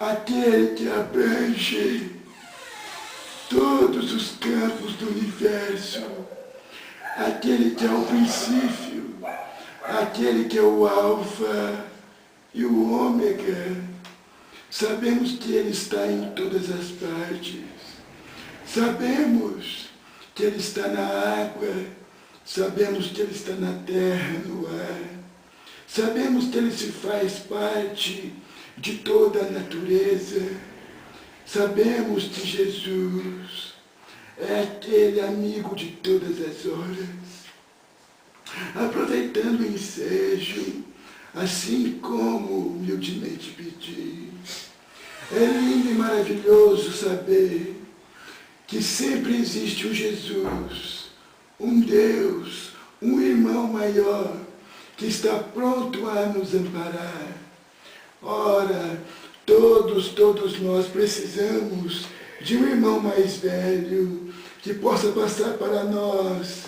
aquele que abrange todos os campos do universo, aquele que é o princípio, aquele que é o alfa e o ômega. Sabemos que Ele está em todas as partes. Sabemos que Ele está na água. Sabemos que Ele está na terra, no ar. Sabemos que Ele se faz parte de toda a natureza. Sabemos que Jesus é aquele amigo de todas as horas. Aproveitando o ensejo, assim como humildemente pedi, é lindo e maravilhoso saber que sempre existe um Jesus, um Deus, um irmão maior, que está pronto a nos amparar. Ora, todos nós precisamos de um irmão mais velho, que possa passar para nós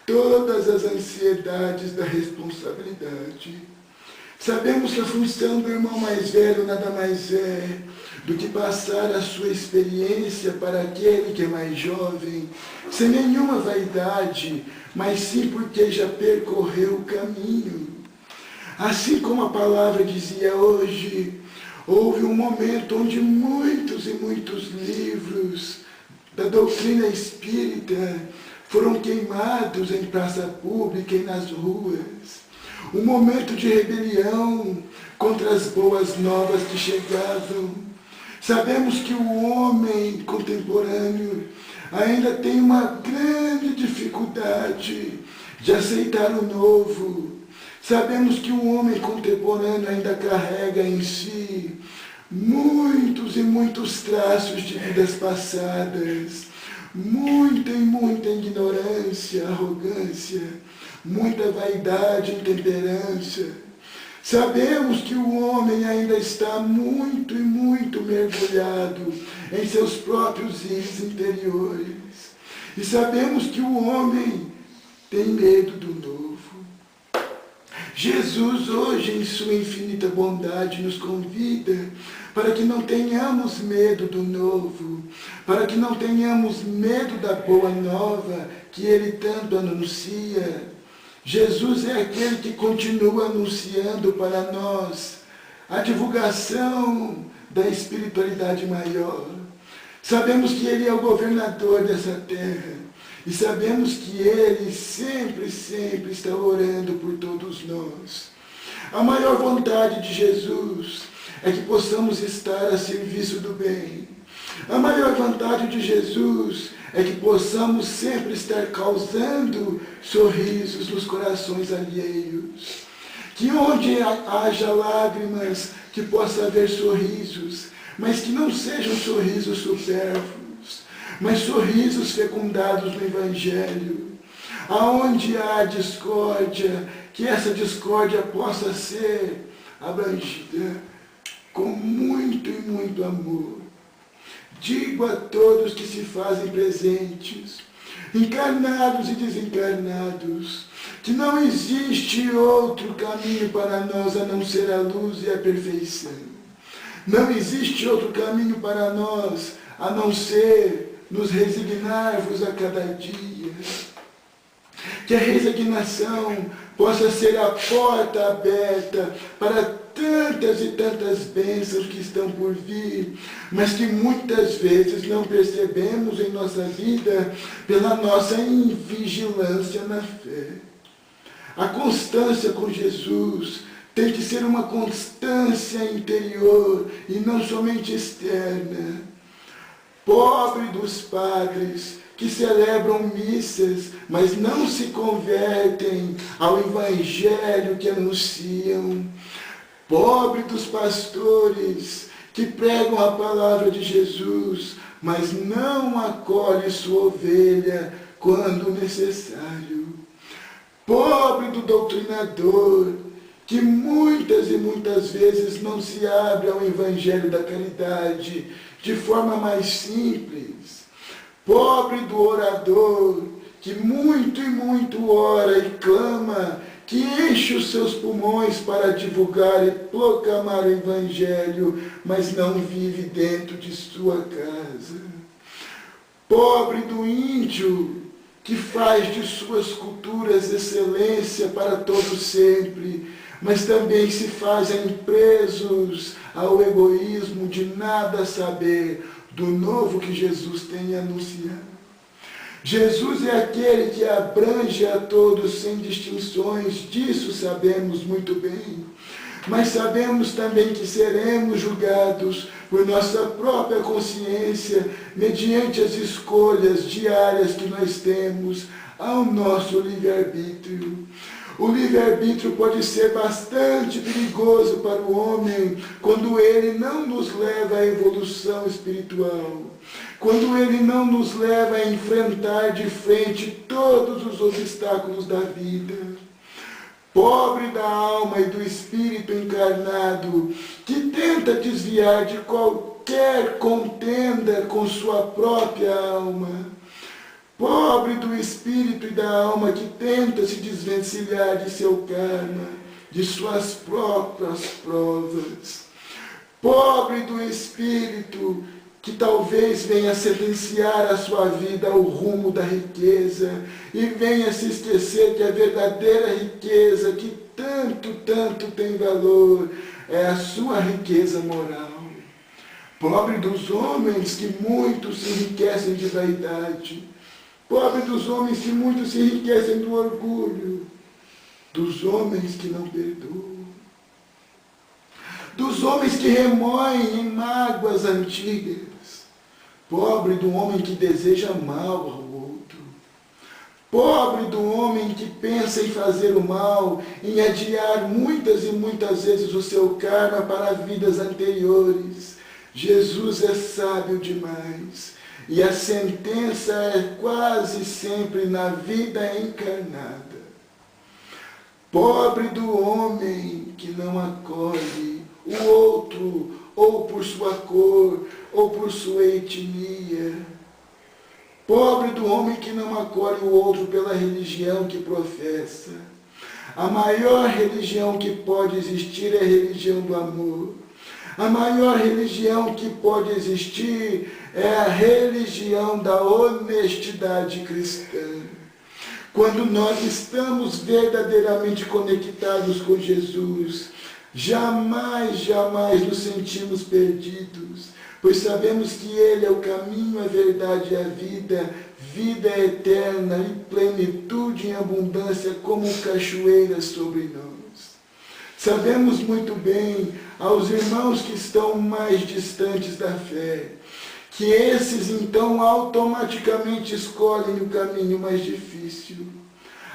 todas as ansiedades da responsabilidade. Sabemos que a função do irmão mais velho nada mais é do que passar a sua experiência para aquele que é mais jovem, sem nenhuma vaidade, mas sim porque já percorreu o caminho. Assim como a palavra dizia hoje, houve um momento onde muitos e muitos livros da doutrina espírita foram queimados em praça pública e nas ruas. Um momento de rebelião contra as boas novas que chegavam. Sabemos que o homem contemporâneo ainda tem uma grande dificuldade de aceitar o novo. Sabemos que o homem contemporâneo ainda carrega em si muitos e muitos traços de vidas passadas, muita e muita ignorância, arrogância, muita vaidade, intemperância. Sabemos que o homem ainda está muito e muito mergulhado em seus próprios rios interiores. E sabemos que o homem tem medo do novo. Jesus hoje, em sua infinita bondade, nos convida para que não tenhamos medo do novo, para que não tenhamos medo da boa nova que Ele tanto anuncia. Jesus é aquele que continua anunciando para nós a divulgação da espiritualidade maior. Sabemos que Ele é o governador dessa terra e sabemos que Ele sempre está orando por todos nós. A maior vontade de Jesus é que possamos estar a serviço do bem. A maior vontade de Jesus é que possamos sempre estar causando sorrisos nos corações alheios. Que onde haja lágrimas, que possa haver sorrisos, mas que não sejam sorrisos supérfluos, mas sorrisos fecundados no Evangelho. Aonde há discórdia, que essa discórdia possa ser abrangida com muito e muito amor. Digo a todos que se fazem presentes, encarnados e desencarnados, que não existe outro caminho para nós a não ser a luz e a perfeição. Não existe outro caminho para nós a não ser nos resignarmos a cada dia. Que a resignação possa ser a porta aberta para tantas e tantas bênçãos que estão por vir, mas que muitas vezes não percebemos em nossa vida pela nossa invigilância na fé. A constância com Jesus tem que ser uma constância interior e não somente externa. Pobre dos padres que celebram missas, mas não se convertem ao Evangelho que anunciam. Pobre dos pastores que pregam a palavra de Jesus, mas não acolhe sua ovelha quando necessário. Pobre do doutrinador que muitas e muitas vezes não se abre ao Evangelho da caridade de forma mais simples. Pobre do orador que muito e muito ora e clama que enche os seus pulmões para divulgar e proclamar o Evangelho, mas não vive dentro de sua casa. Pobre do índio que faz de suas culturas excelência para todo sempre, mas também se fazem presos ao egoísmo de nada saber do novo que Jesus tem anunciado. Jesus é aquele que abrange a todos sem distinções, disso sabemos muito bem. Mas sabemos também que seremos julgados por nossa própria consciência, mediante as escolhas diárias que nós temos ao nosso livre-arbítrio. O livre-arbítrio pode ser bastante perigoso para o homem quando ele não nos leva à evolução espiritual, quando ele não nos leva a enfrentar de frente todos os obstáculos da vida. Pobre da alma e do espírito encarnado, que tenta desviar de qualquer contenda com sua própria alma. Pobre do espírito e da alma que tenta se desvencilhar de seu karma, de suas próprias provas. Pobre do espírito que talvez venha sentenciar a sua vida ao rumo da riqueza e venha se esquecer que a verdadeira riqueza, que tanto tem valor, é a sua riqueza moral. Pobre dos homens que muito se enriquecem de vaidade. Pobre dos homens que muito se enriquecem do orgulho. Dos homens que não perdoam. Dos homens que remoem em mágoas antigas. Pobre do homem que deseja mal ao outro. Pobre do homem que pensa em fazer o mal, em adiar muitas e muitas vezes o seu karma para vidas anteriores. Jesus é sábio demais. E a sentença é quase sempre na vida encarnada. Pobre do homem que não acolhe o outro, ou por sua cor, ou por sua etnia. Pobre do homem que não acolhe o outro pela religião que professa. A maior religião que pode existir é a religião do amor. A maior religião que pode existir é a religião da honestidade cristã. Quando nós estamos verdadeiramente conectados com Jesus, jamais nos sentimos perdidos, pois sabemos que Ele é o caminho, a verdade e a vida, vida eterna e plenitude em abundância como cachoeiras sobre nós. Sabemos muito bem, aos irmãos que estão mais distantes da fé, que esses então automaticamente escolhem o caminho mais difícil.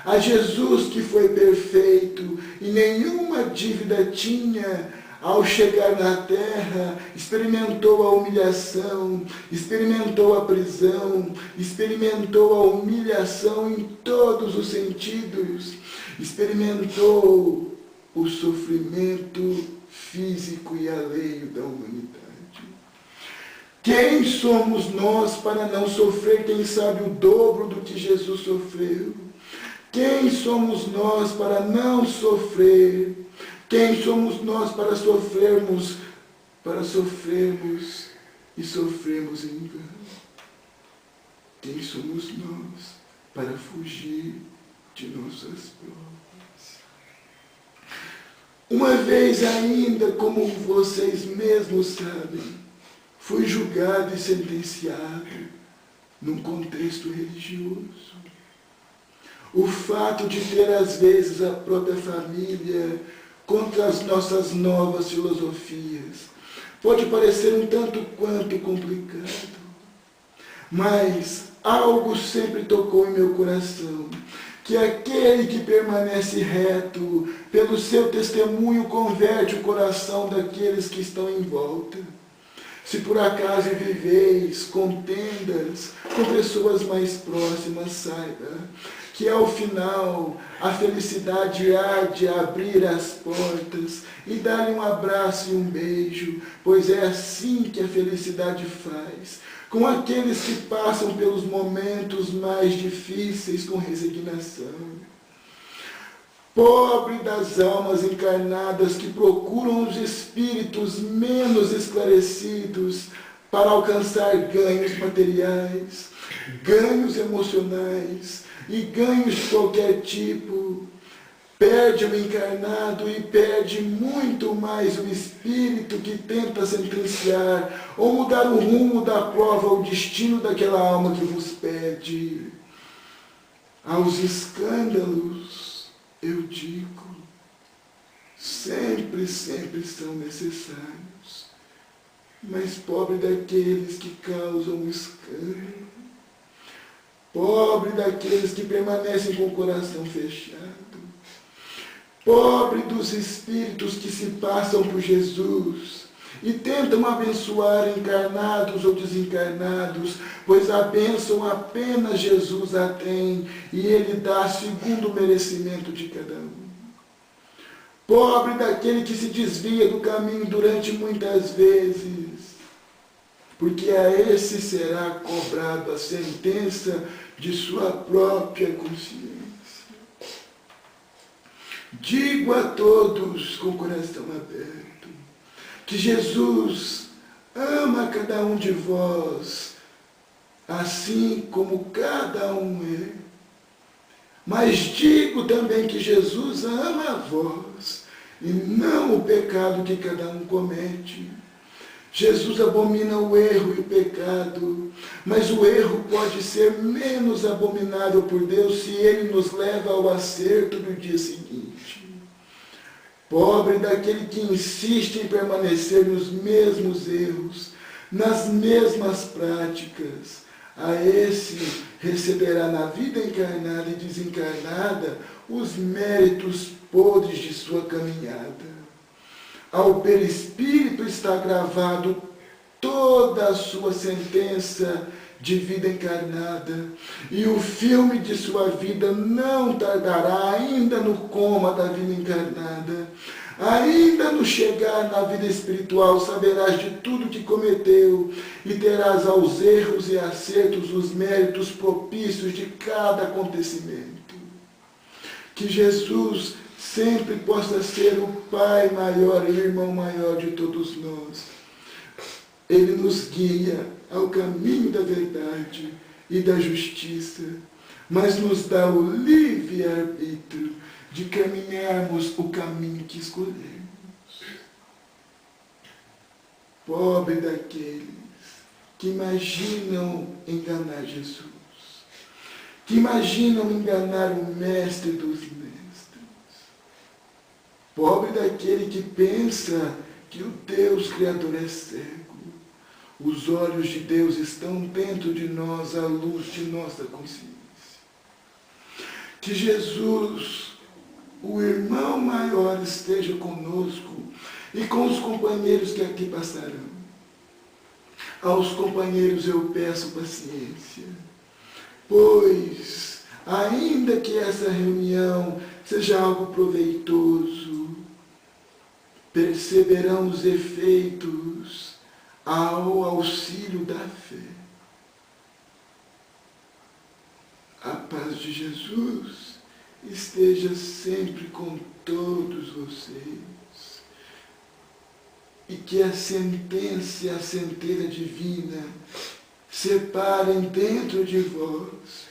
A Jesus que foi perfeito e nenhuma dívida tinha, ao chegar na terra, experimentou a humilhação, experimentou a prisão, experimentou a humilhação em todos os sentidos, experimentou o sofrimento físico e alheio da humanidade. Quem somos nós para não sofrer, quem sabe, o dobro do que Jesus sofreu? Quem somos nós para não sofrer? Quem somos nós para sofrermos e sofrermos em vão? Quem somos nós para fugir de nossas provas? Uma vez ainda, como vocês mesmos sabem, fui julgado e sentenciado num contexto religioso. O fato de ter, às vezes, a própria família contra as nossas novas filosofias pode parecer um tanto quanto complicado, mas algo sempre tocou em meu coração, que aquele que permanece reto, pelo seu testemunho, converte o coração daqueles que estão em volta. Se por acaso viveis contendas com pessoas mais próximas, saiba que ao final a felicidade há de abrir as portas e dar-lhe um abraço e um beijo, pois é assim que a felicidade faz, com aqueles que passam pelos momentos mais difíceis com resignação. Pobre das almas encarnadas que procuram os espíritos menos esclarecidos para alcançar ganhos materiais, ganhos emocionais e ganhos de qualquer tipo. Perde o encarnado e perde muito mais o espírito que tenta sentenciar ou mudar o rumo da prova ou o destino daquela alma que vos pede. Aos escândalos, eu digo, sempre são necessários. Mas pobre daqueles que causam escândalo, pobre daqueles que permanecem com o coração fechado, pobre dos espíritos que se passam por Jesus e tentam abençoar encarnados ou desencarnados, pois a bênção apenas Jesus a tem e Ele dá segundo o merecimento de cada um. Pobre daquele que se desvia do caminho durante muitas vezes, porque a esse será cobrado a sentença de sua própria consciência. Digo a todos com o coração aberto, que Jesus ama cada um de vós, assim como cada um é. Mas digo também que Jesus ama a vós, e não o pecado que cada um comete. Jesus abomina o erro e o pecado, mas o erro pode ser menos abominável por Deus se ele nos leva ao acerto do dia seguinte. Pobre daquele que insiste em permanecer nos mesmos erros, nas mesmas práticas. A esse receberá na vida encarnada e desencarnada os méritos podres de sua caminhada. Ao perispírito está gravado toda a sua sentença de vida encarnada, e o filme de sua vida não tardará ainda no coma da vida encarnada. Ainda no chegar na vida espiritual, saberás de tudo que cometeu e terás aos erros e acertos os méritos propícios de cada acontecimento. Que Jesus sempre possa ser o Pai maior e o Irmão maior de todos nós. Ele nos guia ao caminho da verdade e da justiça, mas nos dá o livre-arbítrio de caminharmos o caminho que escolhemos. Pobre daqueles que imaginam enganar Jesus, que imaginam enganar o Mestre dos Mestres. Pobre daquele que pensa que o Deus Criador é cego. Os olhos de Deus estão dentro de nós, à luz de nossa consciência. Que Jesus, o irmão maior, esteja conosco e com os companheiros que aqui passarão. Aos companheiros eu peço paciência, pois, ainda que essa reunião seja algo proveitoso, perceberão os efeitos ao auxílio da fé. A paz de Jesus esteja sempre com todos vocês, e que a sentença e a centelha divina separem dentro de vós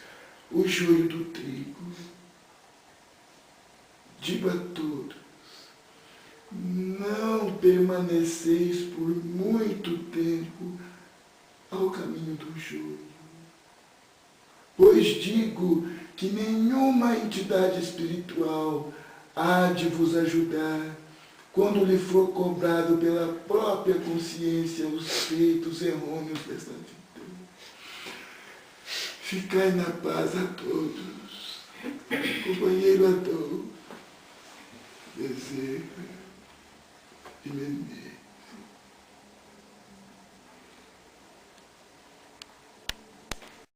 o joio do trigo. Digo a todos, não permaneceis por muito tempo ao caminho do joio, pois digo que nenhuma entidade espiritual há de vos ajudar quando lhe for cobrado pela própria consciência os feitos errôneos desta vida. Ficai na paz a todos, companheiro Adolfo, Bezerra e Menezes.